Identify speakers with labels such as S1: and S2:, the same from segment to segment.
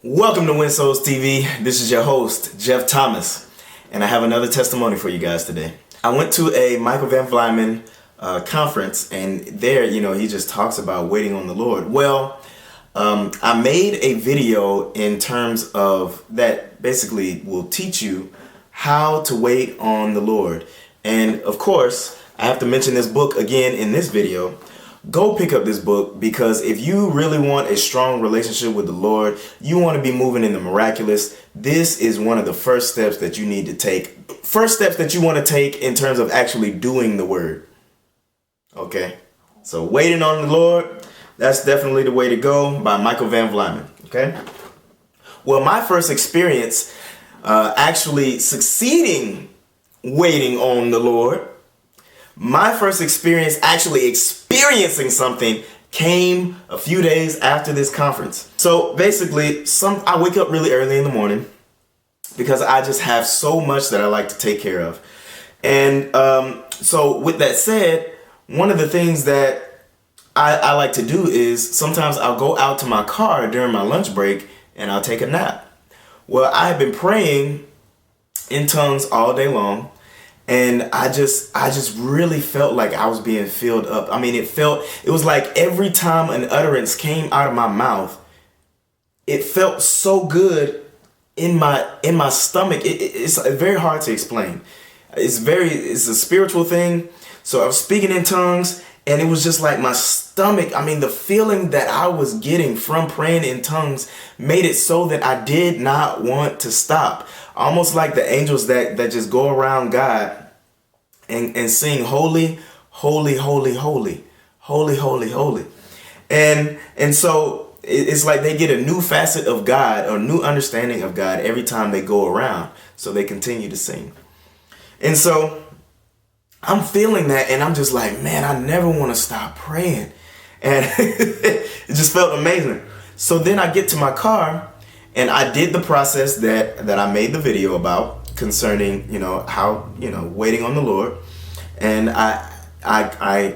S1: Welcome to WinSouls TV. This is your host, Jeff Thomas, and I have another testimony for you guys today. I went to a Michael Van Vlymen conference, and there, he just talks about waiting on the Lord. Well, I made a video in terms of that basically will teach you how to wait on the Lord. And of course, I have to mention this book again in this video. Go pick up this book, because if you really want a strong relationship with the Lord, you want to be moving in the miraculous, this is one of the first steps that you need to take. First steps that you want to take in terms of actually doing the word. Okay, so waiting on the Lord, that's definitely the way to go, by Michael Van Vlymen. Okay, well, my first experience actually succeeding waiting on the Lord, my first experience actually experiencing something came a few days after this conference. So basically, I wake up really early in the morning because I just have so much that I like to take care of. And so with that said, one of the things that I like to do is sometimes I'll go out to my car during my lunch break and I'll take a nap. Well, I have been praying in tongues all day long. And I just really felt like I was being filled up. I mean, it was like every time an utterance came out of my mouth, it felt so good in my stomach. It's very hard to explain. It's a spiritual thing. So I was speaking in tongues, and it was just like my stomach. I mean, the feeling that I was getting from praying in tongues made it so that I did not want to stop. Almost like the angels that just go around God and sing holy, holy, holy, holy, holy, holy, holy. And so it's like they get a new facet of God or new understanding of God every time they go around. So they continue to sing. And so I'm feeling that, and I'm just like, man, I never want to stop praying. And it just felt amazing. So then I get to my car, and I did the process that I made the video about concerning, how, waiting on the Lord. And I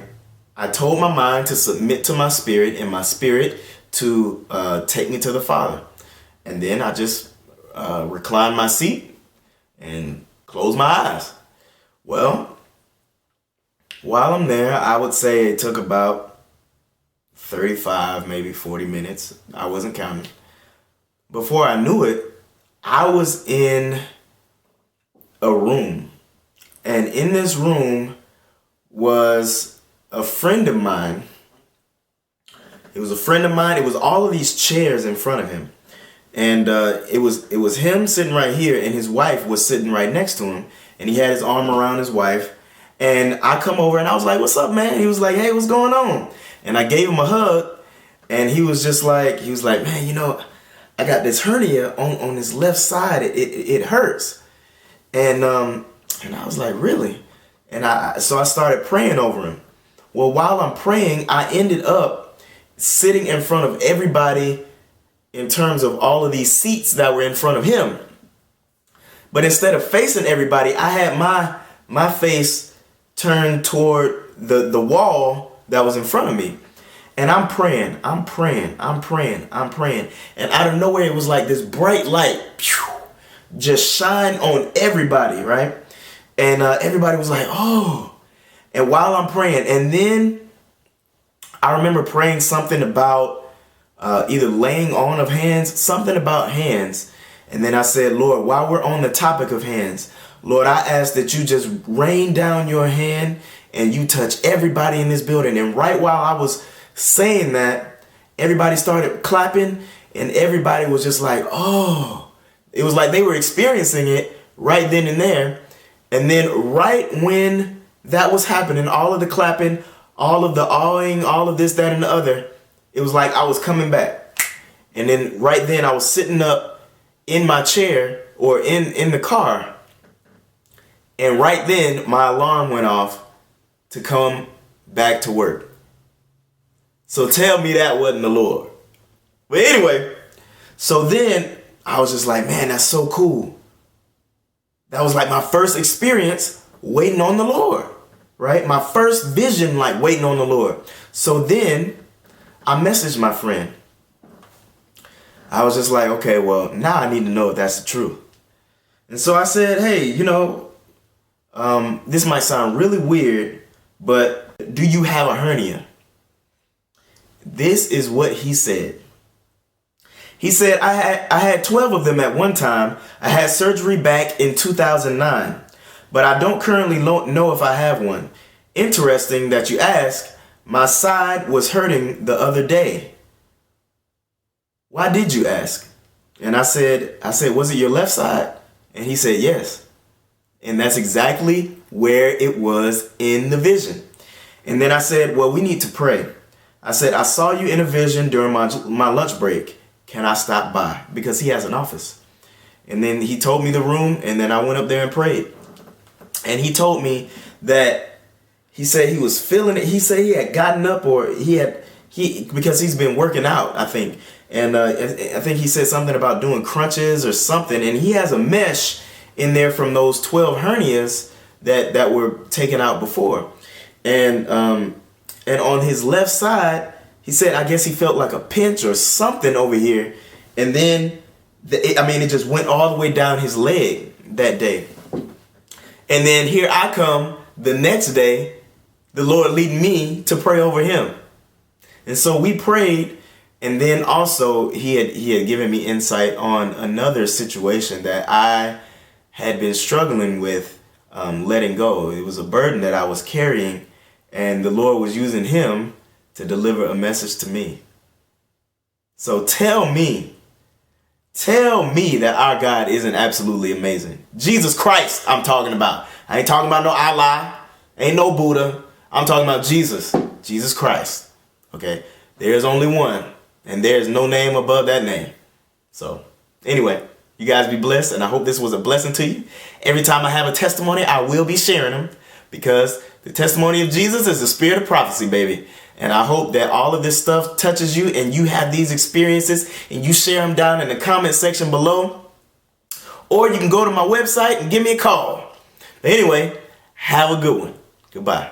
S1: told my mind to submit to my spirit, and my spirit to take me to the Father. And then I just reclined my seat and closed my eyes. Well, while I'm there, I would say it took about 35, maybe 40 minutes. I wasn't counting. Before I knew it, I was in a room. And in this room was a friend of mine. It was a friend of mine. It was all of these chairs in front of him. And it was him sitting right here, and his wife was sitting right next to him. And he had his arm around his wife. And I come over and I was like, "What's up, man?" He was like, "Hey, what's going on?" And I gave him a hug. And he was like, "Man, I got this hernia on his left side. It hurts." And I was like, "Really?" And so I started praying over him. Well, while I'm praying, I ended up sitting in front of everybody in terms of all of these seats that were in front of him. But instead of facing everybody, I had my face turned toward the wall that was in front of me. And I'm praying. And out of nowhere, it was like this bright light just shine on everybody, right? And everybody was like, "Oh." And while I'm praying, and then I remember praying something about either laying on of hands, something about hands. And then I said, "Lord, while we're on the topic of hands, Lord, I ask that you just rain down your hand and you touch everybody in this building." And right while I was saying that, everybody started clapping, and everybody was just like, "Oh." It was like they were experiencing it right then and there. And then right when that was happening, all of the clapping, all of the awing, all of this, that, and the other, it was like I was coming back. And then right then I was sitting up in my chair or in the car. And right then my alarm went off to come back to work. So tell me that wasn't the Lord. But anyway, so then I was just like, man, that's so cool. That was like my first experience waiting on the Lord, right? My first vision, like waiting on the Lord. So then I messaged my friend. I was just like, okay, well, now I need to know if that's the truth. And so I said, hey, this might sound really weird, but do you have a hernia? This is what he said. He said, I had 12 of them at one time. I had surgery back in 2009, but I don't currently know if I have one. Interesting that you ask. My side was hurting the other day. Why did you ask? And I said, was it your left side? And he said, yes. And that's exactly where it was in the vision. And then I said, well, we need to pray. I said, I saw you in a vision during my lunch break. Can I stop by? Because he has an office. And then he told me the room, and then I went up there and prayed. And he told me that he said he was feeling it. He said he had gotten up, or because he's been working out, I think. And I think he said something about doing crunches or something. And he has a mesh in there from those 12 hernias that were taken out before. And on his left side, he said, I guess he felt like a pinch or something over here. And then, it just went all the way down his leg that day. And then here I come the next day, the Lord leading me to pray over him. And so we prayed. And then also he had given me insight on another situation that I had been struggling with letting go. It was a burden that I was carrying, and the Lord was using him to deliver a message to me. So tell me that our God isn't absolutely amazing. Jesus Christ, I'm talking about. I ain't talking about no Allah, ain't no Buddha. I'm talking about Jesus Christ. Okay, there's only one, and there's no name above that name. So anyway, you guys be blessed, and I hope this was a blessing to you. Every time I have a testimony, I will be sharing them, because the testimony of Jesus is the spirit of prophecy, baby. And I hope that all of this stuff touches you, and you have these experiences, and you share them down in the comment section below. Or you can go to my website and give me a call. But anyway, have a good one. Goodbye.